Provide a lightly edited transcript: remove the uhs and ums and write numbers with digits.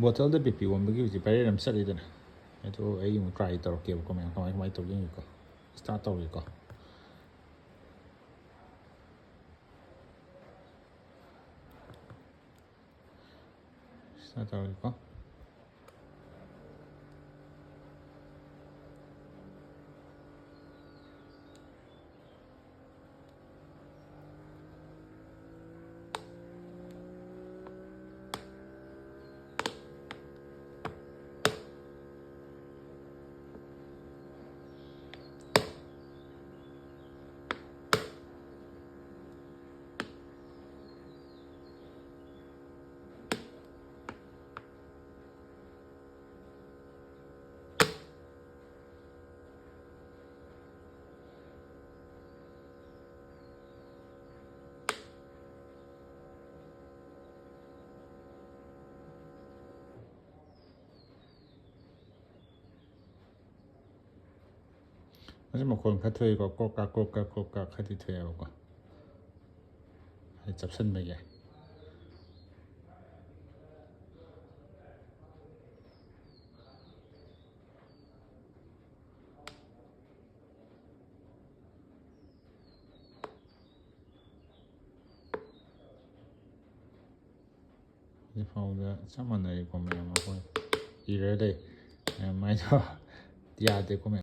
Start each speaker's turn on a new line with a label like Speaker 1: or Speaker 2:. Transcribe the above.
Speaker 1: ꯕꯣꯇꯜꯗ B P ꯑꯣꯟꯕꯒꯤ ꯍꯧꯖꯤꯛ viral ꯑꯃ ꯆꯠꯂꯤꯗꯅ ꯑꯗꯣ ꯑꯩ ꯑꯃꯨꯛ ꯇ꯭ꯔꯥꯏ ꯇꯧꯔꯛꯀꯦꯕꯀꯣ ꯃꯌꯥꯝ ꯀꯃꯥꯏꯅ ꯇꯧꯒꯦ ꯌꯦꯡꯒꯦꯀꯣ ꯁ꯭ꯇꯥꯔꯠ ꯇꯧꯔꯦꯀꯣ ꯁ꯭ꯇꯥꯔꯠ ꯇꯧꯔꯦꯀꯣ ꯃꯁꯤ ꯃꯈꯣꯟ ꯈꯔ ꯊꯣꯛꯏꯀꯣ ꯀ꯭ꯔꯣꯛꯀ ꯈꯔꯗꯤ ꯊꯣꯛꯑꯦꯕꯀꯣ ꯍꯥꯏꯗꯤ ꯆꯞꯁꯤꯟꯕꯒꯤ ꯍꯧꯖꯤꯛꯐꯥꯎꯗ ꯆꯞ ꯃꯥꯟꯅꯔꯤꯀꯣ ꯃꯌꯥꯝ ꯑꯩꯈꯣꯏ ꯏꯔꯔ ꯂꯩ ꯃꯥꯏꯗꯣ ꯌꯥꯗꯦꯀꯣ ꯃꯌꯥꯝ